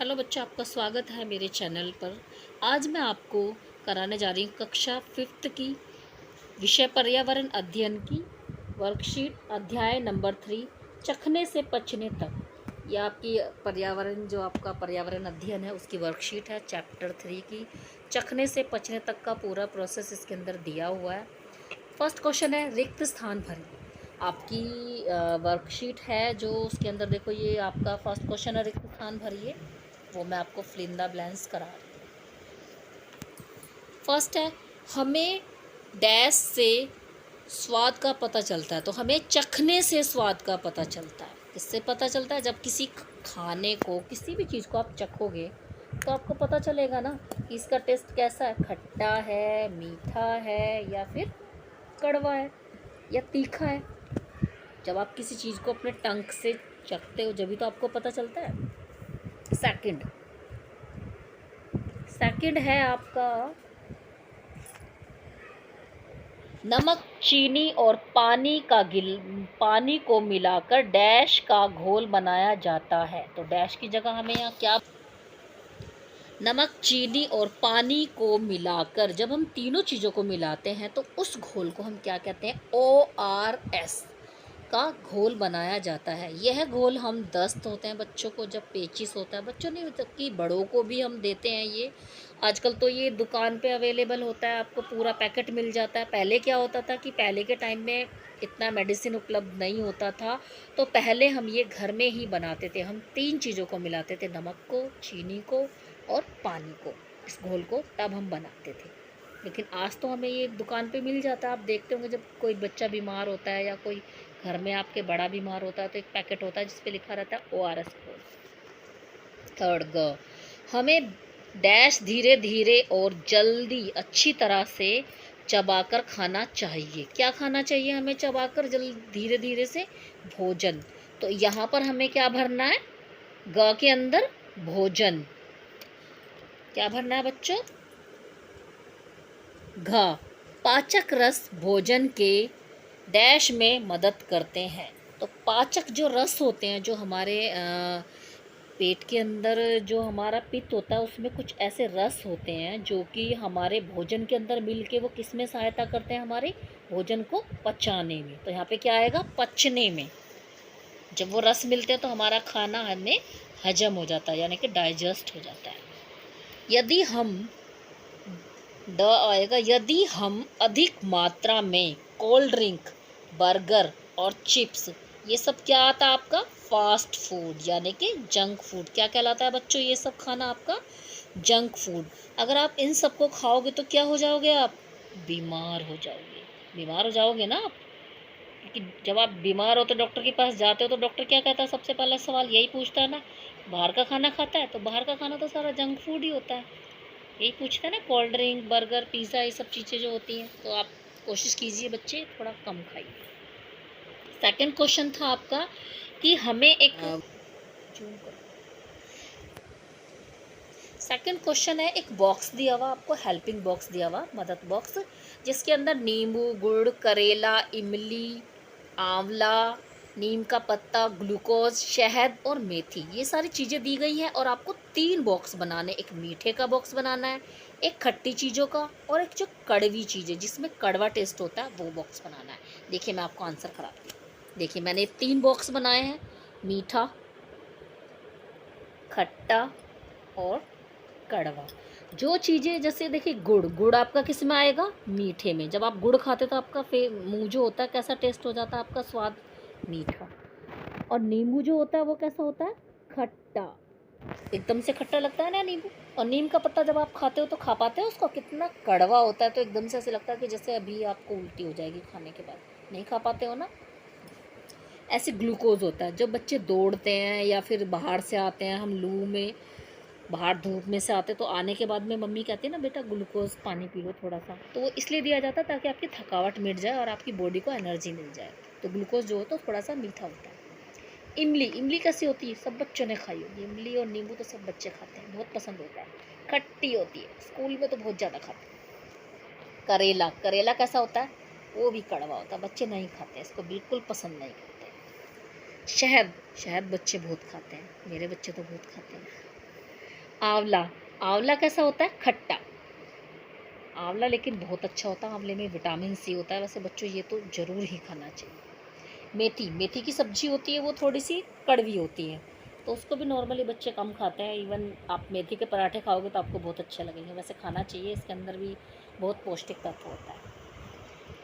Hello बच्चों, आपका स्वागत है मेरे चैनल पर। आज मैं आपको कराने जा रही हूँ कक्षा 5th की विषय पर्यावरण अध्ययन की वर्कशीट अध्याय नंबर 3 चखने से पचने तक। यह आपकी पर्यावरण जो आपका पर्यावरण अध्ययन है उसकी वर्कशीट है चैप्टर 3 की। चखने से पचने तक का पूरा प्रोसेस इसके अंदर दिया हुआ है। फर्स्ट क्वेश्चन है रिक्त स्थान भरें। आपकी वर्कशीट है जो उसके अंदर देखो, ये आपका फर्स्ट क्वेश्चन है रिक्त स्थान भरिए। वो मैं आपको फिल इन द ब्लैंक्स करा रही हूँ। फर्स्ट है, हमें डैश से स्वाद का पता चलता है। तो हमें चखने से स्वाद का पता चलता है। किससे पता चलता है? जब किसी खाने को, किसी भी चीज़ को आप चखोगे तो आपको पता चलेगा ना कि इसका टेस्ट कैसा है, खट्टा है, मीठा है, या फिर कड़वा है, या तीखा है। जब आप किसी चीज़ को अपने टंग से चखते हो जब तो आपको पता चलता है। सेकंड है आपका नमक, चीनी और पानी को मिलाकर डैश का घोल बनाया जाता है। तो डैश की जगह हमें यहाँ क्या, नमक, चीनी और पानी को मिलाकर, जब हम तीनों चीज़ों को मिलाते हैं तो उस घोल को हम क्या कहते हैं? ORS का घोल बनाया जाता है। यह घोल हम दस्त होते हैं बच्चों को, जब पेचिस होता है, बच्चों नहीं होता कि बड़ों को भी हम देते हैं। ये आजकल तो ये दुकान पे अवेलेबल होता है, आपको पूरा पैकेट मिल जाता है। पहले क्या होता था कि पहले के टाइम में इतना मेडिसिन उपलब्ध नहीं होता था, तो पहले हम ये घर में ही बनाते थे। हम तीन चीज़ों को मिलाते थे, नमक को, चीनी को और पानी को, इस घोल को तब हम बनाते थे। लेकिन आज तो हमें ये दुकान पे मिल जाता है। आप देखते होंगे जब कोई बच्चा बीमार होता है या कोई घर में आपके बड़ा बीमार होता है तो एक पैकेट होता है जिस पे लिखा रहता है ORS घोल। थर्ड ग, हमें डैश धीरे धीरे और जल्दी अच्छी तरह से चबाकर खाना चाहिए। क्या खाना चाहिए हमें चबाकर धीरे धीरे से? भोजन। तो यहाँ पर हमें क्या भरना है? ग के अंदर भोजन। क्या भरना है बच्चों? घ, पाचक रस भोजन के डैश में मदद करते हैं। तो पाचक जो रस होते हैं, जो हमारे पेट के अंदर जो हमारा पित्त होता है उसमें कुछ ऐसे रस होते हैं जो कि हमारे भोजन के अंदर मिल के वो किस में सहायता करते हैं? हमारे भोजन को पचाने में। तो यहाँ पे क्या आएगा? पचने में। जब वो रस मिलते हैं तो हमारा खाना हमें हजम हो जाता है, यानी कि डाइजेस्ट हो जाता है। यदि हम आएगा, यदि हम अधिक मात्रा में कोल्ड ड्रिंक, बर्गर और चिप्स, ये सब क्या आता है आपका? फास्ट फूड, यानी कि जंक फूड। क्या कहलाता है बच्चों? ये सब खाना आपका जंक फूड। अगर आप इन सबको खाओगे तो क्या हो जाओगे? आप बीमार हो जाओगे। बीमार हो जाओगे ना आप, क्योंकि जब आप बीमार हो तो डॉक्टर के पास जाते हो तो डॉक्टर क्या कहता है? सबसे पहला सवाल यही पूछता है ना, बाहर का खाना खाता है? तो बाहर का खाना तो सारा जंक फूड ही होता है। यही पूछते हैं ना, कोल्ड ड्रिंक, बर्गर, पिज़्ज़ा, ये सब चीज़ें जो होती हैं। तो आप कोशिश कीजिए बच्चे थोड़ा कम खाइए। सेकंड क्वेश्चन था आपका कि हमें एक सेकंड क्वेश्चन है, एक बॉक्स दिया हुआ आपको, हेल्पिंग बॉक्स दिया हुआ, मदद बॉक्स, जिसके अंदर नींबू, गुड़, करेला, इमली, आंवला, नीम का पत्ता, ग्लूकोज, शहद और मेथी, ये सारी चीज़ें दी गई हैं। और आपको 3 बॉक्स बनाने, एक मीठे का बॉक्स बनाना है, एक खट्टी चीज़ों का, और एक जो कड़वी चीज़ें जिसमें कड़वा टेस्ट होता है वो बॉक्स बनाना है। देखिए मैं आपको आंसर कराती हूँ। देखिए मैंने 3 बॉक्स बनाए हैं, मीठा, खट्टा और कड़वा। जो चीज़ें जैसे देखिए, गुड़ आपका किस में आएगा? मीठे में। जब आप गुड़ खाते तो आपका मुंह जो होता है कैसा टेस्ट हो जाता है? आपका स्वाद मीठा। और नींबू जो होता है वो कैसा होता है? खट्टा। एकदम से खट्टा लगता है ना नींबू। और नीम का पत्ता जब आप खाते हो तो खा पाते हो उसको? कितना कड़वा होता है, तो एकदम से ऐसे लगता है कि जैसे अभी आपको उल्टी हो जाएगी खाने के बाद। नहीं खा पाते हो ना। ऐसे ग्लूकोज होता है, जब बच्चे दौड़ते हैं या फिर बाहर से आते हैं, हम लू में बाहर धूप में से आते तो आने के बाद में मम्मी कहती है ना, बेटा ग्लूकोज पानी पी लो थोड़ा सा, तो वो इसलिए दिया जाता है ताकि आपकी थकावट मिट जाए और आपकी बॉडी को एनर्जी मिल जाए। तो ग्लूकोज जो होता है थोड़ा सा मीठा होता है। इमली कैसी होती है? सब बच्चों ने खाई होगी इमली, और नींबू तो सब बच्चे खाते हैं, बहुत पसंद होता है। खट्टी होती है, स्कूल में तो बहुत ज़्यादा खाते हैं। करेला कैसा होता है? वो भी कड़वा होता है, बच्चे नहीं खाते, इसको बिल्कुल पसंद नहीं करते। शहद बच्चे बहुत खाते हैं, मेरे बच्चे तो बहुत खाते हैं। आंवला। आंवला कैसा होता है? खट्टा। आंवला लेकिन बहुत अच्छा होता है, आंवले में विटामिन सी होता है। वैसे बच्चों ये तो ज़रूर ही खाना चाहिए। मेथी, मेथी की सब्जी होती है, वो थोड़ी सी कड़वी होती है, तो उसको भी नॉर्मली बच्चे कम खाते हैं। इवन आप मेथी के पराठे खाओगे तो आपको बहुत अच्छे लगेंगे। वैसे खाना चाहिए, इसके अंदर भी बहुत पौष्टिक तत्व होता है।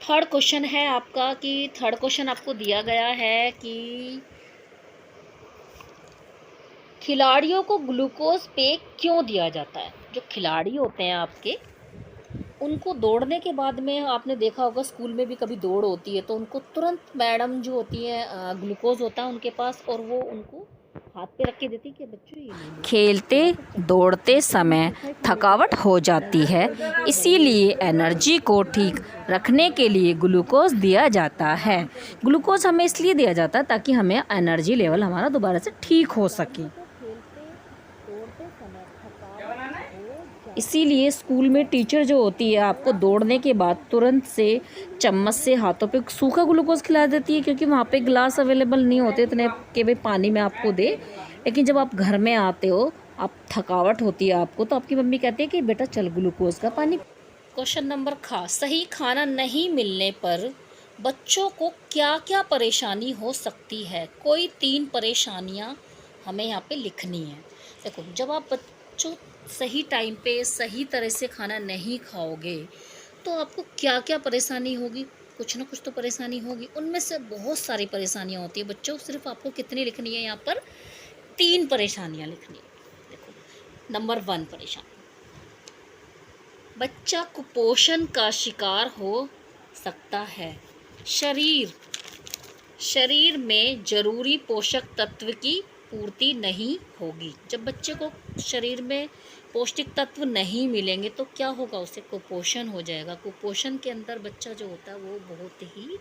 थर्ड क्वेश्चन है आपका कि थर्ड क्वेश्चन आपको दिया गया है कि खिलाड़ियों को ग्लूकोज पे क्यों दिया जाता है। जो खिलाड़ी होते हैं आपके, उनको दौड़ने के बाद में आपने देखा होगा स्कूल में भी कभी दौड़ होती है तो उनको तुरंत मैडम जो होती है ग्लूकोज होता है उनके पास, और वो उनको हाथ पे रख के देती कि बच्चों ये ले लो। खेलते दौड़ते समय थकावट हो जाती है, इसीलिए एनर्जी को ठीक रखने के लिए ग्लूकोज दिया जाता है। ग्लूकोज हमें इसलिए दिया जाता है ताकि हमें एनर्जी लेवल हमारा दोबारा से ठीक हो सके। इसीलिए स्कूल में टीचर जो होती है आपको दौड़ने के बाद तुरंत से चम्मच से हाथों पे सूखा ग्लूकोज खिला देती है, क्योंकि वहाँ पे ग्लास अवेलेबल नहीं होते इतने कि भाई पानी में आपको दे। लेकिन जब आप घर में आते हो, आप थकावट होती है आपको, तो आपकी मम्मी कहती है कि बेटा चल ग्लूकोज का पानी। क्वेश्चन नंबर सही खाना नहीं मिलने पर बच्चों को क्या क्या परेशानी हो सकती है। कोई 3 परेशानियां हमें यहाँ पे लिखनी है। देखो, जब आप बच्चों सही टाइम पे सही तरह से खाना नहीं खाओगे तो आपको क्या क्या परेशानी होगी। कुछ ना कुछ तो परेशानी होगी। उनमें से बहुत सारी परेशानियां होती है बच्चों। सिर्फ आपको कितनी लिखनी है यहाँ पर? 3 परेशानियां लिखनी है। देखो, नंबर 1 परेशानी, बच्चा कुपोषण का शिकार हो सकता है। शरीर शरीर में जरूरी पोषक तत्व की पूर्ति नहीं होगी। जब बच्चे को शरीर में पौष्टिक तत्व नहीं मिलेंगे तो क्या होगा? उसे कुपोषण हो जाएगा। कुपोषण के अंदर बच्चा जो होता है वो बहुत ही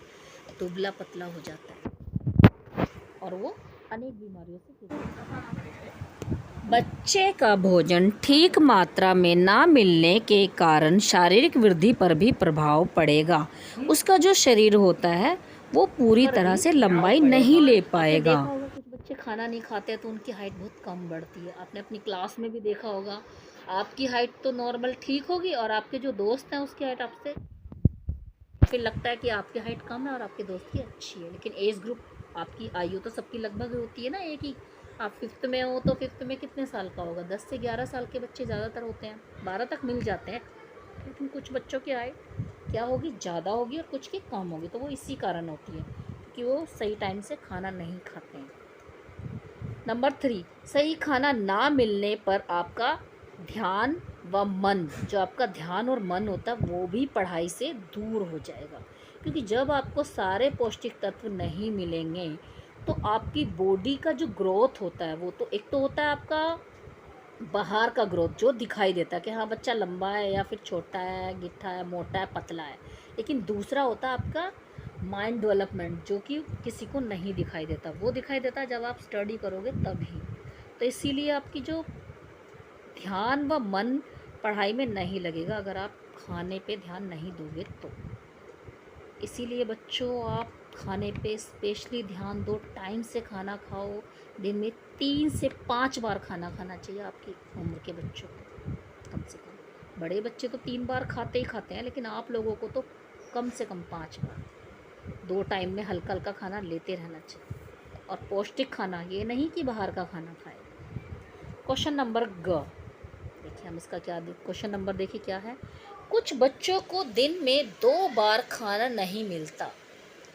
दुबला पतला हो जाता है और वो अनेक बीमारियों से गुजरता है। बच्चे का भोजन ठीक मात्रा में ना मिलने के कारण शारीरिक वृद्धि पर भी प्रभाव पड़ेगा। उसका जो शरीर होता है वो पूरी तरह से लंबाई नहीं ले पाएगा। देखा होगा कुछ बच्चे खाना नहीं खाते तो उनकी हाइट बहुत कम बढ़ती है। आपने अपनी क्लास में भी देखा होगा, आपकी हाइट तो नॉर्मल ठीक होगी और आपके जो दोस्त हैं उसकी हाइट आपसे, फिर लगता है कि आपकी हाइट कम है और आपके दोस्त की अच्छी है। लेकिन एज ग्रुप, आपकी आयु तो सबकी लगभग होती है ना एक ही। आप 5th में हो तो 5th में कितने साल का होगा? 10 से 11 साल के बच्चे ज़्यादातर होते हैं, 12 तक मिल जाते हैं। लेकिन कुछ बच्चों की हाइट क्या होगी? ज़्यादा होगी और कुछ की कम होगी। तो वो इसी कारण होती है कि वो सही टाइम से खाना नहीं खाते हैं। नंबर 3, सही खाना ना मिलने पर आपका ध्यान व मन, जो आपका ध्यान और मन होता है वो भी पढ़ाई से दूर हो जाएगा। क्योंकि जब आपको सारे पौष्टिक तत्व नहीं मिलेंगे तो आपकी बॉडी का जो ग्रोथ होता है वो तो एक तो होता है आपका बाहर का ग्रोथ जो दिखाई देता है कि हाँ बच्चा लंबा है या फिर छोटा है, गिट्ठा है, मोटा है, पतला है। लेकिन दूसरा होता है आपका माइंड डेवलपमेंट, जो कि किसी को नहीं दिखाई देता। वो दिखाई देता है जब आप स्टडी करोगे तभी। तो इसीलिए आपकी जो ध्यान व मन पढ़ाई में नहीं लगेगा अगर आप खाने पे ध्यान नहीं दोगे तो। इसीलिए बच्चों, आप खाने पे स्पेशली ध्यान दो, टाइम से खाना खाओ। दिन में 3 से 5 बार खाना खाना चाहिए आपकी उम्र के बच्चों को, कम से कम। बड़े बच्चे तो 3 बार खाते ही खाते हैं, लेकिन आप लोगों को तो कम से कम 5 बार। 2 टाइम में हल्का हल्का खाना लेते रहना चाहिए और पौष्टिक खाना, ये नहीं कि बाहर का खाना खाए। क्वेश्चन नंबर देखिए हम इसका क्या क्वेश्चन नंबर देखिए क्या है। कुछ बच्चों को दिन में 2 बार खाना नहीं मिलता,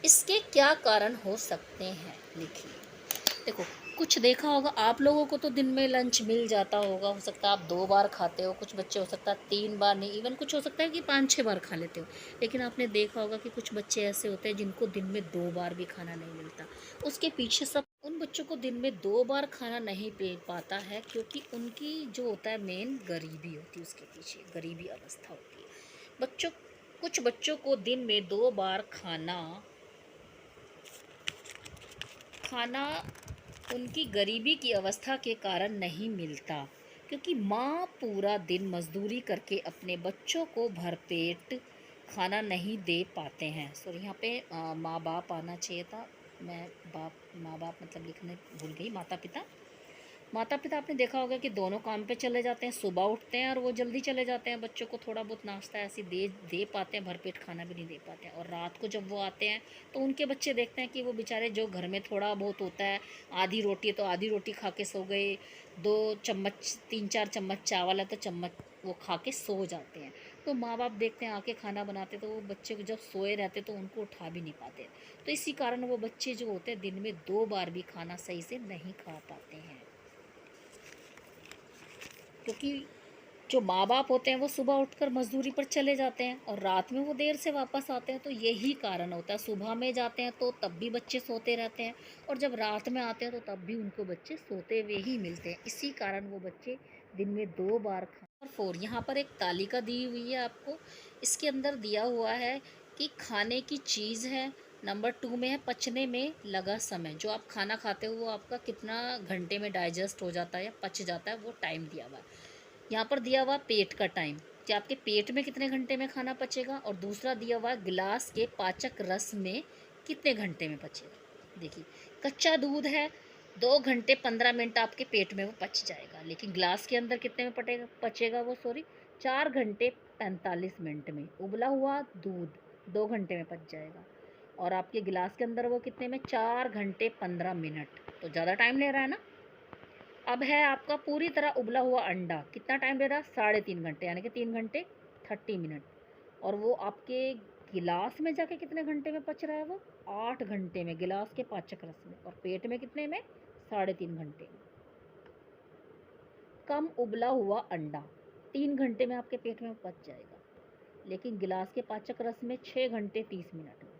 इसके क्या कारण हो सकते हैं? लिखिए। देखो, कुछ देखा होगा आप लोगों को तो दिन में लंच मिल जाता होगा, हो सकता है आप 2 बार खाते हो, कुछ बच्चे हो सकता है 3 बार नहीं, इवन कुछ हो सकता है कि 5-6 बार खा लेते हो। लेकिन आपने देखा होगा कि कुछ बच्चे ऐसे होते हैं जिनको दिन में 2 बार भी खाना नहीं मिलता। उसके पीछे सब, उन बच्चों को दिन में 2 बार खाना नहीं मिल पाता है क्योंकि उनकी जो होता है मेन गरीबी होती है, उसके पीछे गरीबी अवस्था होती है। कुछ बच्चों को दिन में 2 बार खाना उनकी गरीबी की अवस्था के कारण नहीं मिलता, क्योंकि माँ पूरा दिन मजदूरी करके अपने बच्चों को भरपेट खाना नहीं दे पाते हैं। सॉरी, यहाँ पे माँ बाप आना चाहिए था, मैं माँ बाप मतलब लिखने भूल गई, माता पिता। माता पिता आपने देखा होगा कि दोनों काम पे चले जाते हैं, सुबह उठते हैं और वो जल्दी चले जाते हैं, बच्चों को थोड़ा बहुत नाश्ता ऐसे दे दे पाते हैं, भरपेट खाना भी नहीं दे पाते हैं। और रात को जब वो आते हैं तो उनके बच्चे देखते हैं कि वो बेचारे, जो घर में थोड़ा बहुत होता है, आधी रोटी है तो आधी रोटी खा के सो गए, 2 चम्मच 3-4 चम्मच चावल है तो चम्मच वो खा के सो जाते हैं। तो माँ बाप देखते हैं आके खाना बनाते, तो वो बच्चे को जब सोए रहते तो उनको उठा भी नहीं पाते। तो इसी कारण वो बच्चे जो होते हैं दिन में 2 बार भी खाना सही से नहीं खा पाते हैं, क्योंकि जो माँ बाप होते हैं वो सुबह उठकर मजदूरी पर चले जाते हैं और रात में वो देर से वापस आते हैं। तो यही कारण होता है, सुबह में जाते हैं तो तब भी बच्चे सोते रहते हैं, और जब रात में आते हैं तो तब भी उनको बच्चे सोते हुए ही मिलते हैं। इसी कारण वो बच्चे दिन में 2 बार खा। नंबर 4, यहाँ पर एक तालिका दी हुई है आपको, इसके अंदर दिया हुआ है कि खाने की चीज़ है। नंबर 2 में है पचने में लगा समय, जो आप खाना खाते हो वो आपका कितना घंटे में डाइजेस्ट हो जाता है या पच जाता है, वो टाइम दिया हुआ है। यहाँ पर दिया हुआ पेट का टाइम, कि आपके पेट में कितने घंटे में खाना पचेगा, और दूसरा दिया हुआ गिलास के पाचक रस में कितने घंटे में पचेगा। देखिए, कच्चा दूध है, 2 घंटे 15 मिनट आपके पेट में वो पच जाएगा, लेकिन गिलास के अंदर कितने में पचेगा वो, 4 घंटे 45 मिनट में। उबला हुआ दूध 2 घंटे में पच जाएगा, और आपके गिलास के अंदर वो कितने में, 4 घंटे 15 मिनट, तो ज़्यादा टाइम ले रहा है ना। अब है आपका पूरी तरह उबला हुआ अंडा, कितना टाइम ले रहा है, 3.5 घंटे, यानी कि 3 घंटे 30 मिनट, और वो आपके गिलास में जाके कितने घंटे में पच रहा है, वो 8 घंटे में, गिलास के पाचक रस में, और पेट में कितने में, 3.5 घंटे में। कम उबला हुआ अंडा 3 घंटे में आपके पेट में पच जाएगा, लेकिन गिलास के पाचक रस में 6 घंटे 30 मिनट में।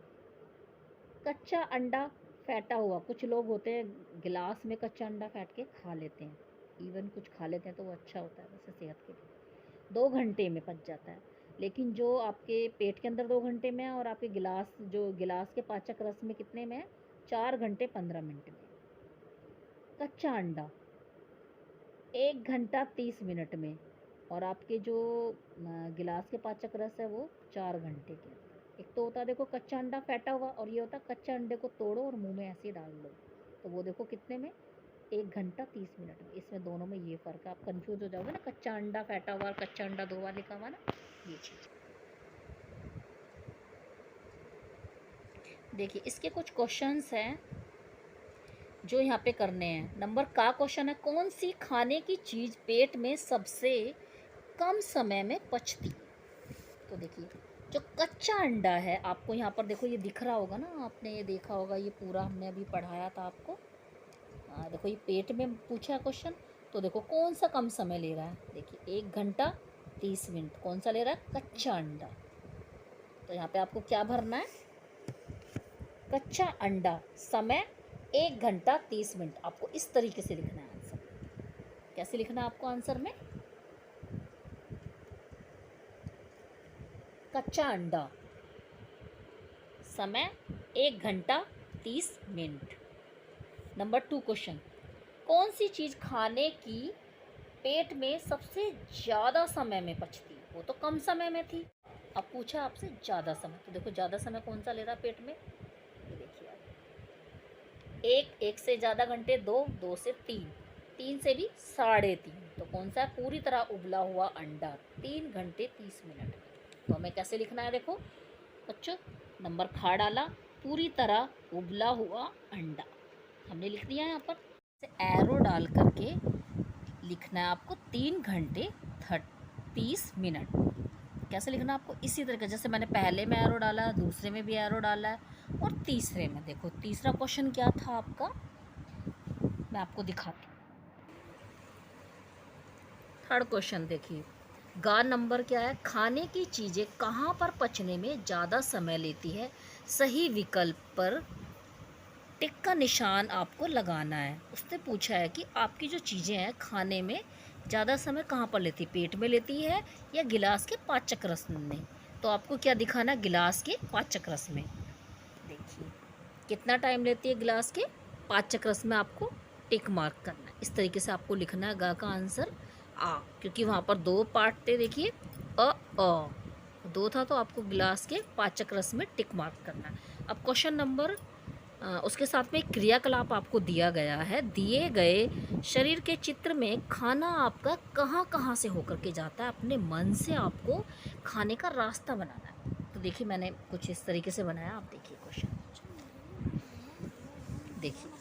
कच्चा अंडा फेंटा हुआ, कुछ लोग होते हैं गिलास में कच्चा अंडा फेंट के खा लेते हैं, इवन कुछ खा लेते हैं तो वो अच्छा होता है वैसे सेहत के लिए, 2 घंटे में पच जाता है। लेकिन जो आपके पेट के अंदर 2 घंटे में है, और आपके गिलास, जो गिलास के पाचक रस में कितने में है, 4 घंटे 15 मिनट में। कच्चा अंडा 1 घंटा 30 मिनट में, और आपके जो गिलास के पाचक रस है वो 4 घंटे के अंदर। एक तो होता है देखो कच्चा अंडा फेंटा हुआ, और ये होता है कच्चा अंडे को तोड़ो और मुंह में ऐसे डाल लो, तो वो देखो कितने में, 1 घंटा 30 मिनट में। इसमें दोनों में ये फ़र्क है, आप कंफ्यूज हो जाओगे ना, कच्चा अंडा फेंटा हुआ और कच्चा अंडा 2 बार लिखा हुआ ना, ये चीज़। देखिए, इसके कुछ क्वेश्चंस हैं जो यहाँ पे करने हैं। नंबर का क्वेश्चन है, कौन सी खाने की चीज़ पेट में सबसे कम समय में पचती। तो देखिए, जो कच्चा अंडा है, आपको यहाँ पर देखो ये दिख रहा होगा ना, आपने ये देखा होगा, ये पूरा हमने अभी पढ़ाया था आपको। देखो ये पेट में पूछा है क्वेश्चन, तो देखो कौन सा कम समय ले रहा है, देखिए 1 घंटा 30 मिनट कौन सा ले रहा है, कच्चा अंडा। तो यहाँ पे आपको क्या भरना है, कच्चा अंडा, समय 1 घंटा 30 मिनट। आपको इस तरीके से लिखना है आंसर। कैसे लिखना है आपको आंसर में, कच्चा अंडा, समय 1 घंटा 30 मिनट। नंबर 2 क्वेश्चन, कौन सी चीज़ खाने की पेट में सबसे ज़्यादा समय में पचती, वो तो कम समय में थी, अब पूछा आपसे ज़्यादा समय। तो देखो ज़्यादा समय कौन सा ले रहा पेट में, ये देखिए आप, एक से ज़्यादा घंटे, 2 से 3 से भी 3.5, तो कौन सा है, पूरी तरह उबला हुआ अंडा, 3 घंटे 30 मिनट। तो हमें कैसे लिखना है, देखो बच्चों, नंबर खा डाला, पूरी तरह उबला हुआ अंडा हमने लिख दिया है यहाँ पर, एरो डाल करके लिखना है आपको 3 घंटे 30 मिनट। कैसे लिखना आपको, इसी तरह जैसे मैंने पहले में एरो डाला, दूसरे में भी एरो डाला है, और तीसरे में। देखो तीसरा क्वेश्चन क्या था आपका, मैं आपको दिखाती हूँ। थर्ड क्वेश्चन देखिए, गा नंबर क्या है, खाने की चीज़ें कहाँ पर पचने में ज़्यादा समय लेती है, सही विकल्प पर टिक का निशान आपको लगाना है। उसने पूछा है कि आपकी जो चीज़ें हैं खाने में ज़्यादा समय कहाँ पर लेती है, पेट में लेती है या गिलास के पाचक रस में। तो आपको क्या दिखाना है, गिलास के पाचक रस में। देखिए कितना टाइम लेती है गिलास के पाचक रस में, आपको टिक मार्क करना है। इस तरीके से आपको लिखना है गा का आंसर आ, क्योंकि वहाँ पर 2 पार्ट थे, देखिए अ 2 था, तो आपको गिलास के पाचक रस में टिक मार्क करना है। अब क्वेश्चन नंबर उसके साथ में एक क्रियाकलाप आपको दिया गया है। दिए गए शरीर के चित्र में खाना आपका कहाँ कहाँ से होकर के जाता है, अपने मन से आपको खाने का रास्ता बनाना है। तो देखिए मैंने कुछ इस तरीके से बनाया, आप देखिए क्वेश्चन। देखिए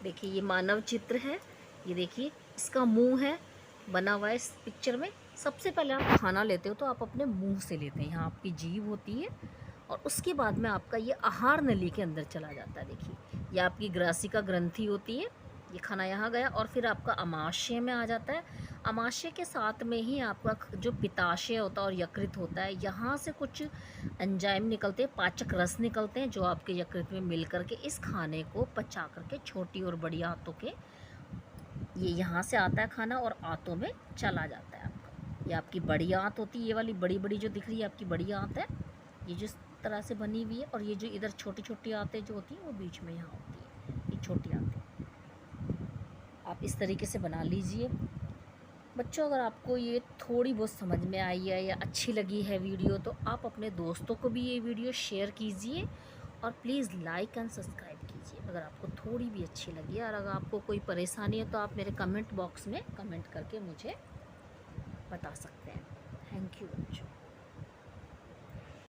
देखिए ये मानव चित्र है, ये देखिए इसका मुंह है बना हुआ है इस पिक्चर में। सबसे पहले आप खाना लेते हो तो आप अपने मुंह से लेते हैं, यहाँ आपकी जीभ होती है और उसके बाद में आपका ये आहार नली के अंदर चला जाता है। देखिए ये आपकी ग्रासिका ग्रंथि होती है, ये खाना यहाँ गया और फिर आपका अमाशय में आ जाता है। अमाशय के साथ में ही आपका जो पित्ताशय होता है और यकृत होता है, यहाँ से कुछ एंजाइम निकलते हैं, पाचक रस निकलते हैं जो आपके यकृत में मिल करके इस खाने को पचा करके छोटी और बड़ी आंतों के, ये यहाँ से आता है खाना और आंतों में चला जाता है आपका। ये आपकी बड़ी आंत होती है, ये वाली बड़ी बड़ी जो दिख रही है आपकी बड़ी आंत है, ये जिस तरह से बनी हुई है। और ये जो इधर छोटी छोटी आंतें जो होती हैं वो बीच में यहाँ होती है, ये छोटी आंतें। आप इस तरीके से बना लीजिए। बच्चों अगर आपको ये थोड़ी बहुत समझ में आई है या अच्छी लगी है वीडियो, तो आप अपने दोस्तों को भी ये वीडियो शेयर कीजिए और प्लीज़ लाइक एंड सब्सक्राइब कीजिए अगर आपको थोड़ी भी अच्छी लगी है। और अगर आपको कोई परेशानी है तो आप मेरे कमेंट बॉक्स में कमेंट करके मुझे बता सकते हैं। थैंक यू बच्चों।